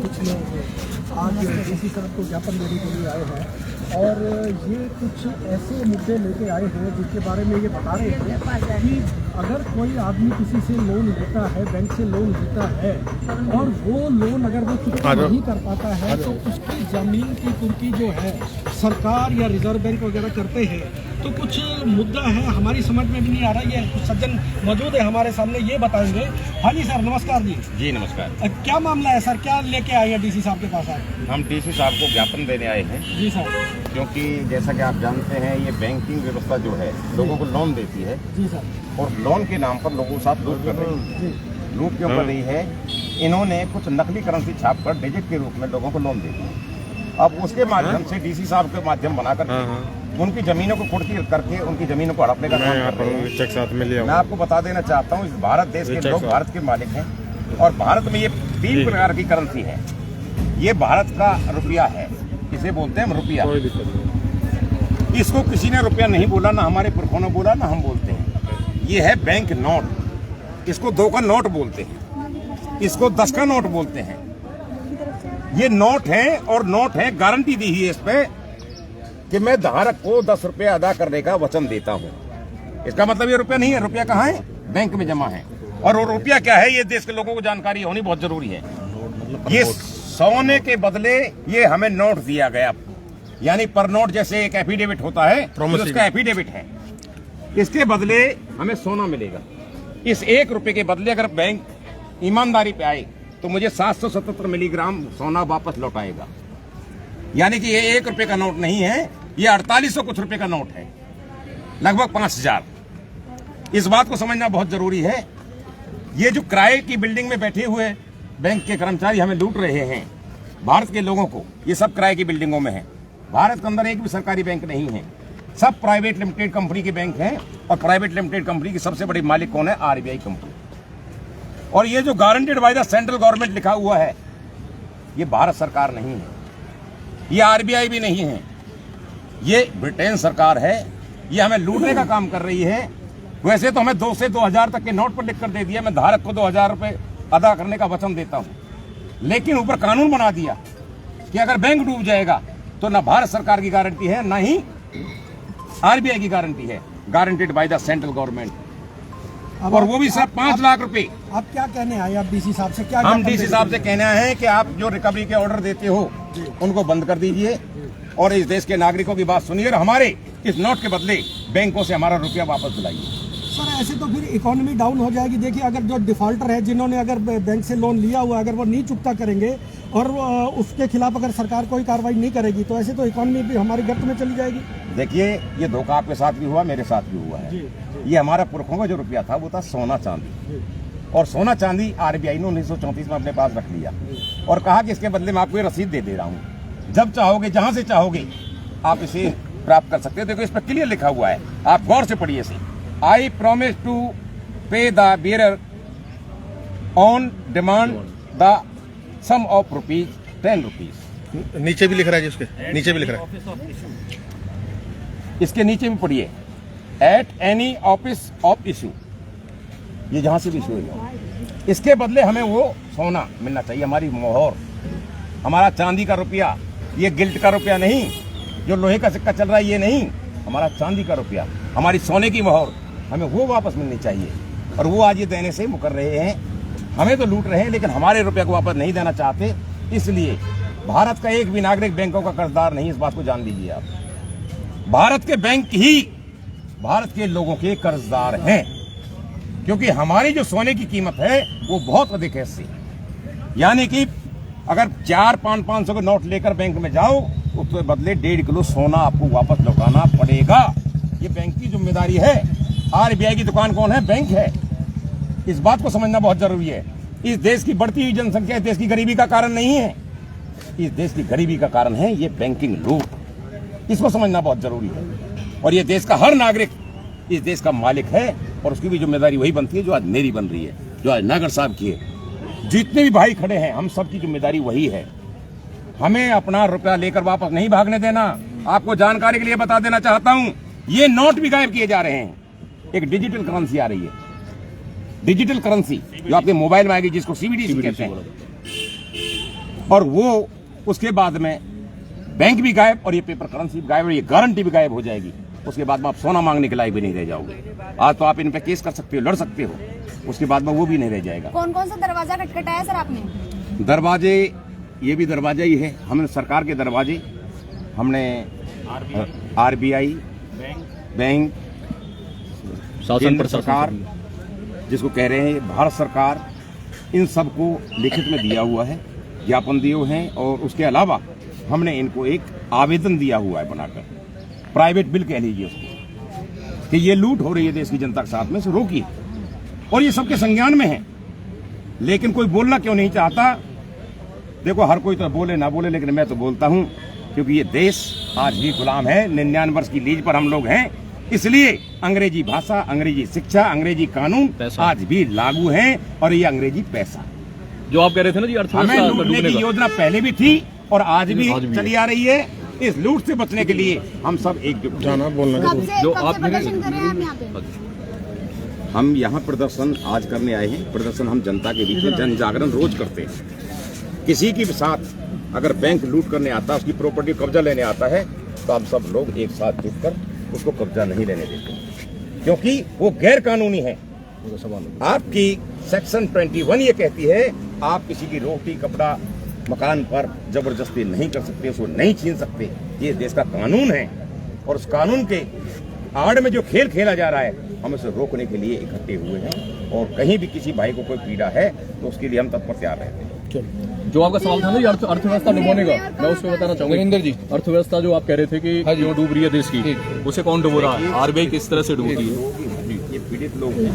कुछ लोग आज डीसी साहब को ज्ञापन देने के लिए आए हैं और ये कुछ ऐसे मुद्दे लेके आए हैं जिसके बारे में ये बता रहे हैं कि अगर कोई आदमी किसी से लोन लेता है, बैंक से लोन लेता है और वो लोन अगर वो चुकता नहीं कर पाता है तो उसकी ज़मीन की कुर्की जो है सरकार या रिजर्व बैंक वगैरह करते हैं। तो कुछ मुद्दा है, हमारी समझ में भी नहीं आ रहा है। कुछ सज्जन मौजूद है हमारे सामने, ये बताएंगे। हाँ जी सर, नमस्कार जी। जी नमस्कार। क्या मामला है सर, क्या लेके आए हैं डीसी साहब के पास आप? हम डीसी साहब को ज्ञापन देने आए हैं। जी सर। क्योंकि जैसा कि आप जानते हैं ये बैंकिंग व्यवस्था जो है लोगों को लोन देती है। जी सर। और लोन के नाम पर लोगों के साथ लूट कर रही है। लूट क्यों कर रही है? इन्होंने कुछ नकली करेंसी छाप कर डिजिट के रूप में लोगों को लोन दे दिया। अब उसके माध्यम से डीसी साहब के माध्यम बनाकर उनकी जमीनों को कुर्की करके उनकी जमीनों को हड़पने का काम कर रहे हैं। चेक साथ में लिया। मैं आपको बता देना चाहता हूँ, इस भारत देश के लोग भारत के मालिक हैं और भारत में ये 3 प्रकार की करेंसी है। ये भारत का रुपया है, इसे बोलते हैं रुपया। इसको किसी ने रुपया नहीं बोला, ना हमारे पुरखों ने बोला, ना हम बोलते हैं। ये है बैंक नोट। इसको 2 का नोट बोलते हैं, इसको 10 का नोट बोलते हैं। ये नोट है और नोट है, गारंटी दी है इस पे कि मैं धारक को 10 रुपये अदा करने का वचन देता हूँ। इसका मतलब ये रुपया नहीं है। रुपया कहाँ है? बैंक में जमा है। और वो रुपया क्या है ये देश के लोगों को जानकारी होनी बहुत जरूरी है। ये सोने के बदले ये हमें नोट दिया गया, यानी पर नोट जैसे एक एफिडेविट होता है, उसका एफिडेविट है। इसके बदले हमें सोना मिलेगा। इस 1 रुपये के बदले अगर बैंक ईमानदारी पे आए तो मुझे 777 मिलीग्राम सोना वापस लौटाएगा। यानी कि ये 1 रुपये का नोट नहीं है, ये 4800 कुछ रुपए का नोट है, लगभग 5000। इस बात को समझना बहुत जरूरी है। ये जो किराए की बिल्डिंग में बैठे हुए बैंक के कर्मचारी हमें लूट रहे हैं, भारत के लोगों को, ये सब किराए की बिल्डिंगों में है। भारत के अंदर एक भी सरकारी बैंक नहीं है, सब प्राइवेट लिमिटेड कंपनी के बैंक हैं। और प्राइवेट लिमिटेड कंपनी की सबसे बड़ी मालिक कौन है? RBI company. और ये जो guaranteed by the central government लिखा हुआ है, ये भारत सरकार नहीं है, ये आरबीआई भी नहीं है, ये ब्रिटेन सरकार है। ये हमें लूटने का काम कर रही है। वैसे तो हमें 2 से 2000 तक के नोट पर लिख कर दे दिया, मैं धारक को 2000 रुपए अदा करने का वचन देता हूं। लेकिन ऊपर कानून बना दिया कि अगर बैंक डूब जाएगा तो ना भारत सरकार की गारंटी है, ना ही आरबीआई की गारंटी है, guaranteed by the central government. और वो भी सिर्फ 5 लाख रुपए। आप क्या कहने आए? आप डीसी साहब से क्या? हम डीसी साहब से कहना है कि आप जो रिकवरी के ऑर्डर देते हो उनको बंद कर दीजिए और इस देश के नागरिकों की बात सुनिए और हमारे इस नोट के बदले बैंकों से हमारा रुपया वापस दिलाइए। सर ऐसे तो फिर इकोनॉमी डाउन हो जाएगी। देखिए, अगर जो डिफॉल्टर है, जिन्होंने अगर बैंक से लोन लिया हुआ, अगर वो नहीं चुकता करेंगे और उसके खिलाफ अगर सरकार कोई कार्रवाई नहीं करेगी तो ऐसे तो इकोनॉमी भी हमारी गर्त में चली जाएगी। देखिए, ये धोखा आपके साथ भी हुआ, मेरे साथ भी हुआ है। ये हमारा पुरखों का जो रुपया था वो था सोना चांदी, और सोना चांदी आरबीआई ने 1934 में अपने पास रख लिया और कहा कि इसके बदले में आपको ये रसीद दे रहा हूँ, जब चाहोगे जहां से चाहोगे आप इसे प्राप्त कर सकते हो। देखो, इस पर क्लियर लिखा हुआ है, आप गौर से पढ़िए इसे। I promise to pay the bearer on demand the sum of ₹10। नीचे भी लिख रहा है जी, उसके नीचे भी लिख रहा है, इसके नीचे भी पढ़िए, at any office of issue, ये जहां से भी इशू है। इसके बदले हमें वो सोना मिलना चाहिए, हमारी मोहर, हमारा चांदी का रुपया, ये गिल्ट का रुपया नहीं, जो लोहे का सिक्का चल रहा है ये नहीं, हमारा चांदी का रुपया, हमारी सोने की मोहर, हमें वो वापस मिलनी चाहिए। और वो आज ये देने से मुकर रहे हैं, हमें तो लूट रहे हैं लेकिन हमारे रुपये को वापस नहीं देना चाहते। इसलिए भारत का एक भी नागरिक बैंकों का कर्जदार नहीं, इस बात को जान लीजिए आप। भारत के बैंक ही भारत के लोगों के कर्जदार हैं, क्योंकि हमारी जो सोने की कीमत है वो बहुत अधिक है इससे। यानी कि अगर 400-500 के नोट लेकर बैंक में जाओ, उसके बदले 1.5 किलो सोना आपको वापस लौटाना पड़ेगा। ये बैंक की जिम्मेदारी है। आरबीआई की दुकान कौन है? बैंक है। इस बात को समझना बहुत जरूरी है। इस देश की बढ़ती हुई जनसंख्या इस देश की गरीबी का कारण नहीं है, इस देश की गरीबी का कारण है ये बैंकिंग लूट। इसको समझना बहुत जरूरी है। और ये देश का हर नागरिक इस देश का मालिक है और उसकी भी जिम्मेदारी वही बनती है जो आज मेरी बन रही है, जो आज नागर साहब की है। जितने भी भाई खड़े हैं, हम सबकी जिम्मेदारी वही है। हमें अपना रुपया लेकर वापस नहीं भागने देना। आपको जानकारी के लिए बता देना चाहता हूं, ये नोट भी गायब किए जा रहे हैं। एक डिजिटल करेंसी आ रही है, डिजिटल करेंसी जो आपके मोबाइल में आएगी, जिसको सीबीडीसी कहते हैं। और वो उसके बाद में बैंक भी गायब और ये पेपर करेंसी भी गायब और ये गारंटी भी गायब हो जाएगी। उसके बाद में आप सोना मांगने के लायक भी नहीं रह जाओगे। आज तो आप इन पे केस कर सकते हो, लड़ सकते हो, उसके बाद में वो भी नहीं रह जाएगा। कौन कौन सा दरवाजा खटखटाया सर आपने? दरवाजे, ये भी दरवाजा ही है। हमने सरकार के दरवाजे, हमने आरबीआई, बैंक, केंद्र सरकार जिसको कह रहे हैं भारत सरकार, इन सबको लिखित में दिया हुआ है, ज्ञापन दिए हुए हैं। और उसके अलावा हमने इनको एक आवेदन दिया हुआ है बनाकर, प्राइवेट बिल कह लीजिए उसको, कि ये लूट हो रही है देश की जनता के साथ में, से रोकिए। और ये सबके संज्ञान में है, लेकिन कोई बोलना क्यों नहीं चाहता? देखो, हर कोई तो बोले ना बोले, लेकिन मैं तो बोलता हूं, क्योंकि ये देश आज भी गुलाम है। 99 वर्ष की लीज पर हम लोग हैं, इसलिए अंग्रेजी भाषा, अंग्रेजी शिक्षा, अंग्रेजी कानून आज भी लागू है। और ये अंग्रेजी पैसा जो आप कह रहे थे ना जी, हमें लूटने की योजना पहले भी थी और आज भी चली आ रही है। इस लूट से बचने के लिए हम सब एकजुट जाना बोलना कब से प्रदर्शन कर रहे हैं आप यहाँ पे? हम यहाँ प्रदर्शन आज करने आए हैं। प्रदर्शन हम जनता के बीच में जन जागरण रोज करते हैं। किसी के साथ अगर बैंक लूट करने आता है, उसकी प्रॉपर्टी कब्जा लेने आता है, तो हम सब लोग एक साथ जुटकर उसको कब्जा नहीं लेने देते, क्योंकि वो गैर कानूनी है। आपकी सेक्शन 21 ये कहती है, आप किसी की रोटी कपड़ा मकान पर जबरदस्ती नहीं कर सकते, उसको नहीं छीन सकते। ये देश का कानून है और उस कानून के आड़ में जो खेल खेला जा रहा है, हम इसे रोकने के लिए इकट्ठे हुए हैं। और कहीं भी किसी भाई को कोई पीड़ा है तो उसके लिए हम तत्पर तैयार रहते हैं। जो आपका सवाल था ना, अर्थव्यवस्था डुबोने का, मैं उसमें बताना चाहूंगा नरेंद्र जी। अर्थव्यवस्था जो आप कह रहे थे कि जो डूब रही है देश की, उसे कौन डुबो रहा है? आरबीआई किस तरह से डूब रही है? ये पीड़ित लोग हैं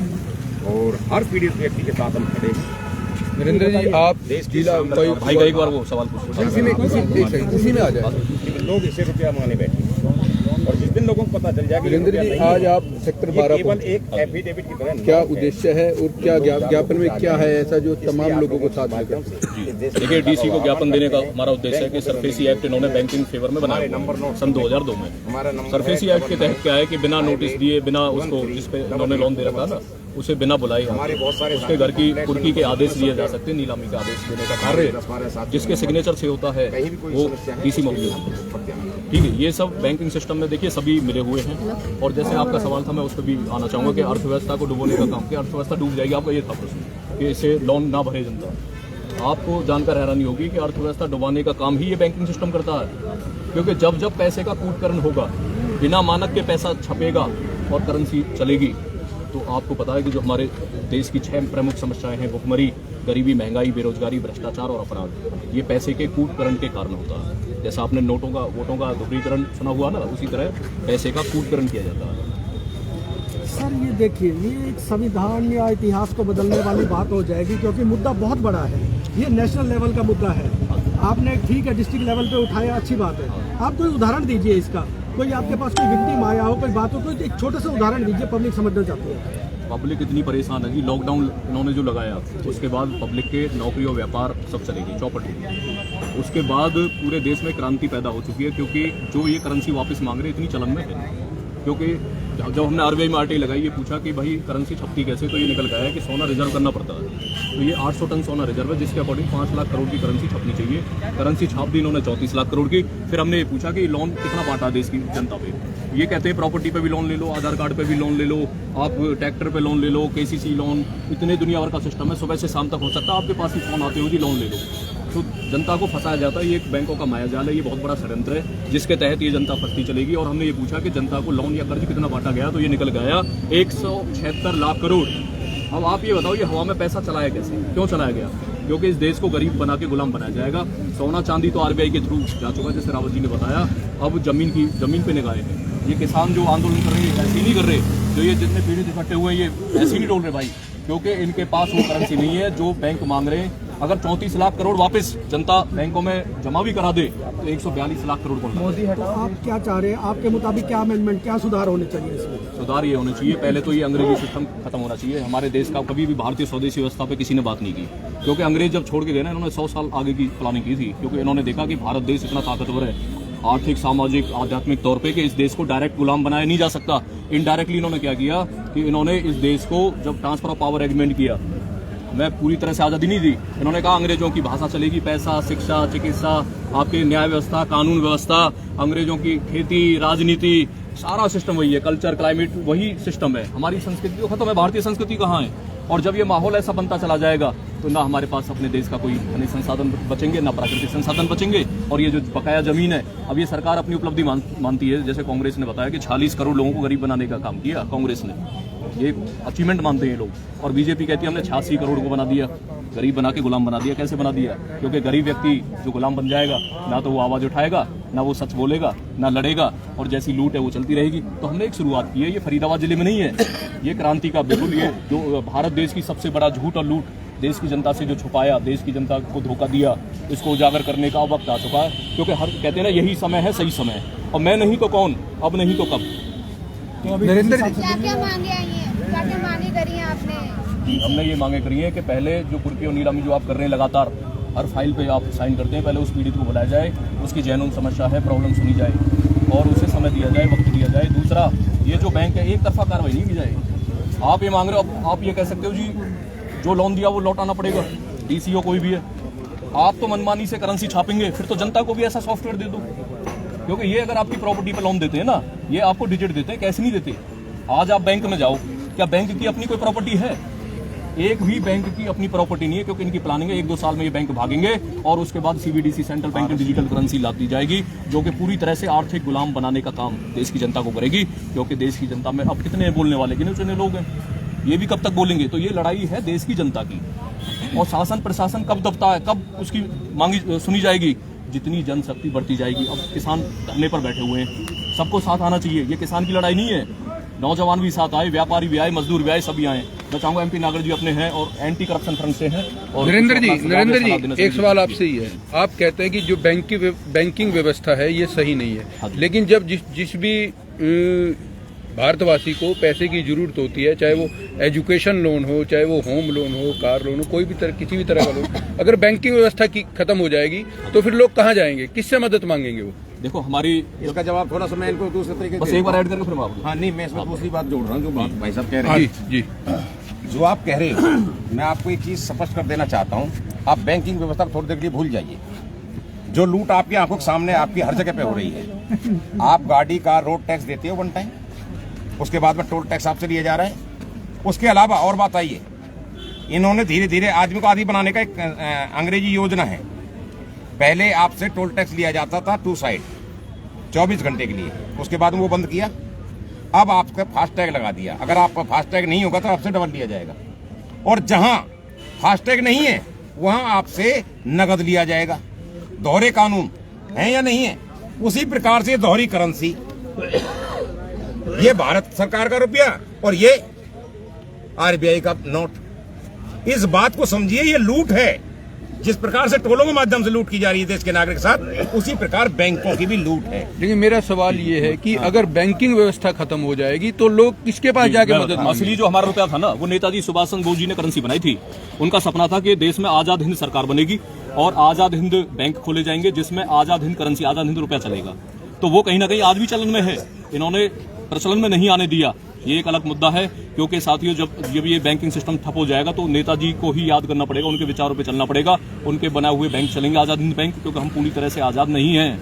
और हर पीड़ित व्यक्ति के साथ हम खड़े हैं। नरेंद्र जी, आप देश की जिला भाई का एक बार वो सवाल पूछो। इसी में आ जाए। लोग इसे रुपया मांगने बैठे और जिस दिन लोगों को पता चल जाएगा नरेंद्र जी, आज आप सेक्टर 12 केवल एक एफिडेविट की तरह क्या उद्देश्य है और क्या ज्ञापन में क्या है ऐसा जो तमाम लोगों को साथ लेकर? देखिए, डीसी को ज्ञापन देने का हमारा उद्देश्य है कि सरफेसी एक्ट इन्होंने बैंकिंग फेवर में बनाया सन 2002 में। सरफेसी एक्ट के तहत क्या है कि बिना नोटिस दिए, बिना उसको जिस पे इन्होंने लोन दे रखा ना, उसे बिना बुलाए उसके घर की कुर्की के आदेश दिए जा सकते हैं। नीलामी का आदेश देने का कार्य जिसके सिग्नेचर से होता है वो डीसी मौजूद है। ठीक है, ये सब बैंकिंग सिस्टम में देखिए सभी मिले हुए हैं। और जैसे आपका सवाल था, मैं उस पर भी आना चाहूंगा कि अर्थव्यवस्था को डुबोने का काम, कि अर्थव्यवस्था डूब जाएगी, आपका ये था प्रश्न कि इसे लोन ना भरे जनता। आपको जानकर हैरानी होगी कि अर्थव्यवस्था डुबाने का काम ही ये बैंकिंग सिस्टम करता है, क्योंकि जब जब पैसे का कूटकरण होगा, बिना मानक के पैसा छपेगा और करेंसी चलेगी, तो आपको पता है कि जो हमारे देश की 6 प्रमुख समस्याएं हैं, भुखमरी, गरीबी, महंगाई, बेरोजगारी, भ्रष्टाचार और अपराध, ये पैसे के कूटकरण के कारण होता है। जैसा आपने नोटों का, वोटों का दोहरीकरण सुना हुआ ना, उसी तरह पैसे का कूटकरण किया जाता है। सर ये देखिए, ये एक संविधान या इतिहास को बदलने वाली बात हो जाएगी, क्योंकि मुद्दा बहुत बड़ा है। ये नेशनल लेवल का मुद्दा है। आपने ठीक है डिस्ट्रिक्ट लेवल पे उठाया, अच्छी बात है। आप कोई उदाहरण दीजिए इसका, कोई आपके पास कोई विक्टिम आया हो, कोई बात हो, कोई एक छोटा सा उदाहरण दीजिए, पब्लिक समझना चाहती है। पब्लिक इतनी परेशान है जी, लॉकडाउन इन्होंने जो लगाया, उसके बाद पब्लिक के नौकरी और व्यापार सब चलेगी चौपट होगी। उसके बाद पूरे देश में क्रांति पैदा हो चुकी है, क्योंकि जो ये करेंसी वापस मांग रहे इतनी चलन में है। क्योंकि जब हमने आरबीआई में आरटीआई लगाई, ये पूछा कि भाई करेंसी छपती कैसे, तो ये निकल गया है कि सोना रिजर्व करना पड़ता है। तो ये 800 टन सोना रिजर्व है, जिसके अकॉर्डिंग 5 लाख करोड़ की करेंसी छपनी चाहिए। करेंसी छाप दी इन्होंने 34 लाख करोड़ की। फिर हमने ये पूछा कि लोन कितना बांटा देश की जनता पे। ये कहते हैं प्रॉपर्टी पे भी लोन ले लो, आधार कार्ड पे भी लोन ले लो, आप ट्रैक्टर पे लोन ले लो, केसीसी लोन, इतने दुनिया भर का सिस्टम है, सुबह से शाम तक हो सकता है। आपके पास ही फोन आते हो जी लोन ले लो। तो जनता को फंसाया जाता है। ये एक बैंकों का मायाजाल है, ये बहुत बड़ा षड्यंत्र है, जिसके तहत ये जनता फंसती चलेगी। और हमने ये पूछा कि जनता को लोन या कर्ज कितना बांटा गया, तो ये निकल गया 176 लाख करोड़। अब आप ये बताओ, ये हवा में पैसा चलाया कैसे, क्यों चलाया गया? क्योंकि इस देश को गरीब बना के गुलाम बनाया जाएगा। सोना चांदी तो आरबीआई के थ्रू जा चुका है, जैसे रावत जी ने बताया। अब जमीन पे निगाहें हैं। ये किसान जो आंदोलन कर रहे हैं ऐसे नहीं कर रहे, जो ये जितने पीड़ित इकट्ठे हुए हैं ये ऐसे नहीं डोल रहे भाई, क्योंकि इनके पास वो करेंसी नहीं है जो बैंक मांग रहे हैं। अगर 34 लाख करोड़ वापस जनता बैंकों में जमा भी करा दे, तो 142 लाख करोड़ कौन मोदी है। तो आप क्या चाह रहे हैं, आपके मुताबिक क्या अमेंडमेंट, क्या सुधार होने चाहिए इसमें? सुधार ये होने चाहिए, पहले तो ये अंग्रेजी सिस्टम खत्म होना चाहिए। हमारे देश का कभी भी भारतीय स्वदेशी व्यवस्था पे किसी ने बात नहीं की, क्योंकि अंग्रेज जब छोड़ के गए ना, इन्होंने 100 साल आगे की प्लानिंग की थी। क्योंकि इन्होंने देखा कि भारत देश इतना ताकतवर है आर्थिक, सामाजिक, आध्यात्मिक तौर पे, कि इस देश को डायरेक्ट गुलाम बनाया नहीं जा सकता। इनडायरेक्टली इन्होंने क्या किया कि इन्होंने इस देश को, जब ट्रांसफर ऑफ पावर एग्रीमेंट किया, मैं पूरी तरह से आज़ादी नहीं दी। इन्होंने कहा अंग्रेजों की भाषा चलेगी, पैसा, शिक्षा, चिकित्सा, आपके न्याय व्यवस्था, कानून व्यवस्था, अंग्रेजों की खेती, राजनीति, सारा सिस्टम वही है, कल्चर, क्लाइमेट वही सिस्टम है। हमारी संस्कृति तो खत्म है, भारतीय संस्कृति कहाँ है? और जब ये माहौल ऐसा बनता चला जाएगा तो ना हमारे पास अपने देश का कोई खनिज संसाधन बचेंगे, ना प्राकृतिक संसाधन बचेंगे। और ये जो बकाया जमीन है, अब ये सरकार अपनी उपलब्धि मानती है। जैसे कांग्रेस ने बताया कि 46 करोड़ लोगों को गरीब बनाने का काम किया कांग्रेस ने, ये अचीवमेंट मानते हैं ये लोग। और बीजेपी कहती है हमने 86 करोड़ को बना दिया, गरीब बना के गुलाम बना दिया। कैसे बना दिया? क्योंकि गरीब व्यक्ति जो गुलाम बन जाएगा, ना तो वो आवाज उठाएगा, ना वो सच बोलेगा, ना लड़ेगा, और जैसी लूट है वो चलती रहेगी। तो हमने एक शुरुआत की है, ये फरीदाबाद जिले में नहीं है, ये क्रांति का बिल्कुल, ये जो भारत देश की सबसे बड़ा झूठ और लूट देश की जनता से जो छुपाया, देश की जनता को धोखा दिया, इसको उजागर करने का वक्त आ चुका है। क्योंकि हर कहते हैं ना, यही समय है, सही समय है। और मैं नहीं तो कौन, अब नहीं तो कब। नरेंद्र जी, क्या क्या मांगे आई हैं, क्या क्या मांगे करी हैं आपने? हमने ये मांगे करी है कि पहले जो कुर्की और नीलामी जो आप कर रहे हैं लगातार, हर फाइल पे आप साइन करते हैं, पहले उस पीड़ित को बुलाया जाए, उसकी जेन्युइन समस्या है, प्रॉब्लम सुनी जाए और उसे समय दिया जाए, वक्त दिया जाए। दूसरा, ये जो बैंक है, एक तरफा कार्रवाई नहीं की जाए। आप ये मांग रहे हो, आप ये कह सकते हो जी जो लोन दिया वो लौटाना पड़ेगा, डीसीओ कोई भी है। आप तो मनमानी से करेंसी छापेंगे, फिर तो जनता को भी ऐसा सॉफ्टवेयर दे दो। क्योंकि ये अगर आपकी प्रॉपर्टी पे लोन देते हैं ना, ये आपको डिजिट देते हैं, कैश नहीं देते। आज आप बैंक में जाओ, क्या बैंक की अपनी कोई प्रॉपर्टी है? एक भी बैंक की अपनी प्रॉपर्टी नहीं है, क्योंकि इनकी प्लानिंग है 1-2 साल में ये बैंक भागेंगे और उसके बाद सीबीडीसी सेंट्रल बैंक में डिजिटल करेंसी ला दी जाएगी, जो कि पूरी तरह से आर्थिक गुलाम बनाने का काम देश की जनता को करेगी। क्योंकि देश की जनता में अब कितने बोलने वाले, गिने चुने लोग हैं, ये भी कब तक बोलेंगे? तो ये लड़ाई है देश की जनता की। और शासन प्रशासन कब दबता है, कब उसकी मांगी सुनी जाएगी? जितनी जनशक्ति बढ़ती जाएगी। अब किसान धरने पर बैठे हुए हैं, सबको साथ आना चाहिए। ये किसान की लड़ाई नहीं है, नौजवान भी साथ आए, व्यापारी भी आए, मजदूर भी आए, सभी आए। मैं चाहूंगा एमपी नागर जी अपने हैं और एंटी करप्शन फ्रंट से हैं। और नरेंद्र जी, एक सवाल आपसे ही है। आप कहते हैं कि जो बैंकिंग व्यवस्था है ये सही नहीं है, लेकिन जब जिस भी भारतवासी को पैसे की जरूरत होती है, चाहे वो एजुकेशन लोन हो, चाहे वो होम लोन हो, कार लोन हो, कोई भी किसी भी तरह का लोन, अगर बैंकिंग व्यवस्था की खत्म हो जाएगी तो फिर लोग कहाँ जाएंगे, किससे मदद मांगेंगे? वो देखो, हमारी इसका जवाब थोड़ा सा मैं इनको दूसरे तरीके बस से एक बार ऐड करके फिर मैं आपको। हाँ नहीं, मैं इसमें दूसरी बात जोड़ रहा हूँ जो बात भाई साहब कह रहे हैं। जी, जो आप कह रहे हो, मैं आपको एक चीज स्पष्ट कर देना चाहता हूँ। आप बैंकिंग व्यवस्था को थोड़ी देर के लिए भूल जाइए। जो लूट आपकी आंखों के सामने आपकी हर जगह पे हो रही है। आप गाड़ी का रोड टैक्स देते हो 1 टाइम, उसके बाद में टोल टैक्स आपसे लिए जा रहे हैं। उसके अलावा और बात आई है, इन्होंने धीरे धीरे आदमी को आदी बनाने का एक अंग्रेजी योजना है। पहले आपसे टोल टैक्स लिया जाता था 2 साइड 24 घंटे के लिए, उसके बाद में वो बंद किया। अब आपका फास्टैग लगा दिया, अगर आपका फास्टैग नहीं होगा तो आपसे डबल लिया जाएगा। और जहां फास्टैग नहीं है वहां आपसे नगद लिया जाएगा। दोहरे कानून है या नहीं है? उसी प्रकार से दोहरी करेंसी, ये भारत सरकार का रुपया और ये आरबीआई का नोट। इस बात को समझिए, ये लूट है। जिस प्रकार से टोलों के माध्यम से लूट की जा रही है देश के नागरिक के साथ, उसी प्रकार बैंकों की भी लूट है। लेकिन मेरा सवाल ये है कि अगर बैंकिंग व्यवस्था खत्म हो जाएगी तो लोग किसके पास जाके मदद मांगेंगे? असली जो हमारा रुपया था ना, वो नेताजी सुभाष चंद्र बोस जी ने करेंसी बनाई थी। उनका सपना था कि देश में आजाद हिंद सरकार बनेगी और आजाद हिंद बैंक खोले जाएंगे, जिसमें आजाद हिंद करेंसी, आजाद हिंद रुपया चलेगा। तो वो कहीं ना कहीं आज भी चलन में है, इन्होंने प्रचलन में नहीं आने दिया। ये एक अलग मुद्दा है, क्योंकि साथियों जब ये बैंकिंग सिस्टम ठप हो जाएगा तो नेताजी को ही याद करना पड़ेगा, उनके विचारों पे चलना पड़ेगा। उनके बनाए हुए बैंक चलेंगे, आजाद हिंद बैंक, क्योंकि हम पूरी तरह से आजाद नहीं हैं।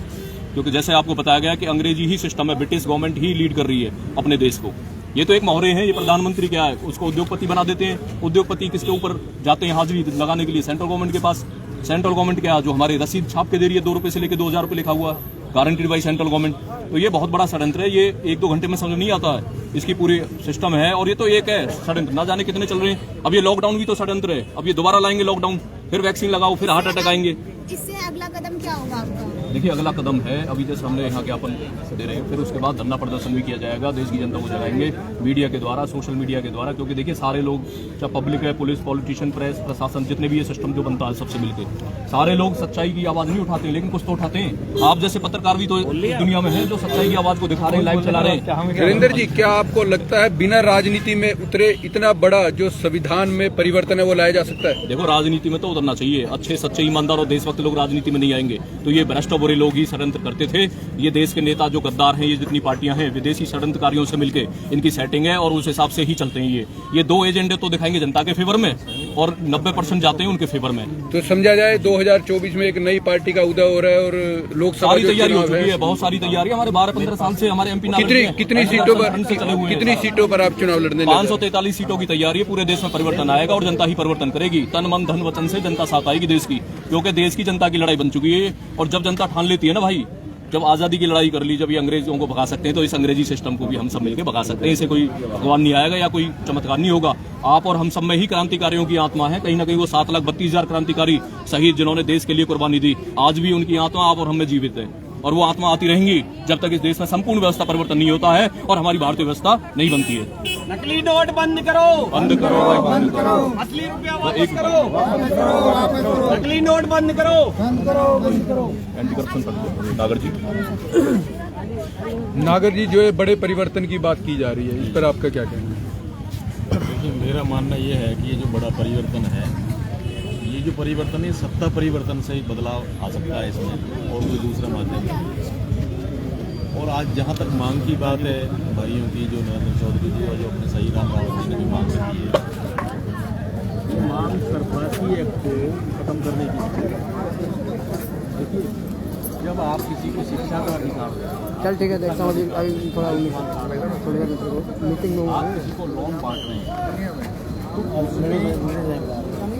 क्योंकि जैसे आपको बताया गया कि अंग्रेजी ही सिस्टम है, ब्रिटिश गवर्नमेंट ही लीड कर रही है अपने देश को। ये तो एक मोहरे हैं, ये प्रधानमंत्री क्या है, उसको उद्योगपति बना देते हैं। उद्योगपति किसके ऊपर जाते हैं हाजिरी लगाने के लिए? सेंट्रल गवर्नमेंट के पास। सेंट्रल गवर्नमेंट क्या, जो हमारे रसीद छाप के दे रही है, 2 रुपए से लेकर 2000 रुपए लिखा हुआ, गारंटीड बाई सेंट्रल गवर्नमेंट। तो ये बहुत बड़ा षड्यंत्र है, ये 1-2 घंटे में समझ नहीं आता है, इसकी पूरी सिस्टम है। और ये तो एक है षड्यंत्र, ना जाने कितने चल रहे हैं। अब ये लॉकडाउन भी तो षड्यंत्र है। अब ये दोबारा लाएंगे लॉकडाउन, फिर वैक्सीन लगाओ, फिर हार्ट अटैक आएंगे। इससे अगला कदम क्या होगा आपका? देखिए, अगला कदम है, अभी जैसे हमने यहाँ ज्ञापन दे रहे हैं, फिर उसके बाद धरना प्रदर्शन भी किया जाएगा, देश की जनता को जगाएंगे मीडिया के द्वारा, सोशल मीडिया के द्वारा। क्योंकि देखिए, सारे लोग, चाहे पब्लिक है, पुलिस, पॉलिटिशियन, प्रेस, प्रशासन, जितने भी ये सिस्टम जो बनता है सबसे मिलकर, सारे लोग सच्चाई की आवाज नहीं उठाते हैं, लेकिन कुछ तो उठाते हैं। आप जैसे पत्रकार भी तो दुनिया में है जो सच्चाई की आवाज को दिखा रहे हैं, लाइव चला रहे हैं। नरेंद्र जी, क्या आपको लगता है बिना राजनीति में उतरे इतना बड़ा जो संविधान में परिवर्तन है वो लाया जा सकता है? देखो, राजनीति में तो उतरना चाहिए। अच्छे, सच्चे, ईमानदार और देशभक्त लोग राजनीति में नहीं आएंगे तो ये भ्रष्ट बुरे लोग ही षड्यंत्र करते थे। ये देश के नेता जो गद्दार हैं, ये जितनी पार्टियां हैं, विदेशी षड्यंत्रकारियों से मिलके इनकी सेटिंग है और उस हिसाब से ही चलते हैं। ये दो एजेंडे तो दिखाएंगे जनता के फेवर में और 90% जाते हैं उनके फेवर में। तो समझा जाए 2024 में एक नई पार्टी का उदय हो रहा है और लोकसभा सारी तैयारी हो चुकी है, बहुत सारी तैयारी। हमारे 12-15 साल से हमारे एमपी कितनी सीटों पर आप चुनाव लड़ने 543 सीटों की तैयारी है। पूरे देश में परिवर्तन आएगा और जनता ही परिवर्तन करेगी। तन मन धन वचन से जनता साथ आएगी देश की, क्योंकि देश की जनता की लड़ाई बन चुकी है। और जब जनता ठान लेती है ना भाई, जब आजादी की लड़ाई कर ली, जब ये अंग्रेजों को भगा सकते हैं, तो इस अंग्रेजी सिस्टम को भी हम सब मिलकर भगा सकते हैं। इसे कोई भगवान नहीं आएगा या कोई चमत्कार नहीं होगा। आप और हम सब में ही क्रांतिकारियों की आत्मा है। कहीं ना कहीं वो 7,32,000 क्रांतिकारी शहीद जिन्होंने देश के लिए कुर्बानी दी, आज भी उनकी आत्मा आप और हम में जीवित है और वो आत्मा आती रहेंगी जब तक इस देश में संपूर्ण व्यवस्था परिवर्तन नहीं होता है और हमारी भारतीय व्यवस्था नहीं बनती है। नकली नोट बंद करो, बंद करो भाई, बंद करो। असली रुपया वापस करो, नकली नोट बंद करो, एंटी करप्शन नागर जी, जो है बड़े परिवर्तन की बात की जा रही है, इस पर आपका क्या कहना है? देखिए, मेरा मानना ये है कि ये जो बड़ा परिवर्तन है, ये जो परिवर्तन है सत्ता परिवर्तन से ही बदलाव आ सकता है इसमें, और कोई दूसरा माध्यम नहीं। और आज जहाँ तक मांग की बात है भाइयों की, जो नरेंद्र चौधरी जी और जो अपने सही राम रावत जी ने भी मांग रखी है, मांग सरफराजी एक्ट को खत्म करने की। देखिए, जब आप किसी को शिक्षा का अधिकार दें, चल ठीक है, देखता हूँ अभी थोड़ा मीटिंग में आप किसी को लोन बांट रहे हैं तो उसमें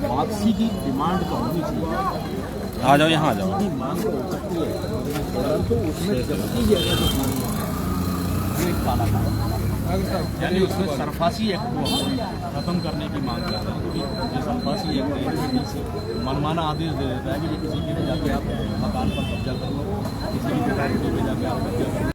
वापसी की डिमांड तो होनी चाहिए। आ जाओ, यहाँ आ जाओ। मांग तो हो सकती है, परंतु उसमें जबकि एक काला यानी उसमें सरफासी एक्ट को खत्म करने की मांग कर रहे हैं। क्योंकि सरफासी एक्ट मनमाना आदेश दे देता है कि किसी के लिए जाके आप मकान पर कब्जा कर लो, किसी की प्रॉपर्टी पे जाके आप कब्जा कर लो।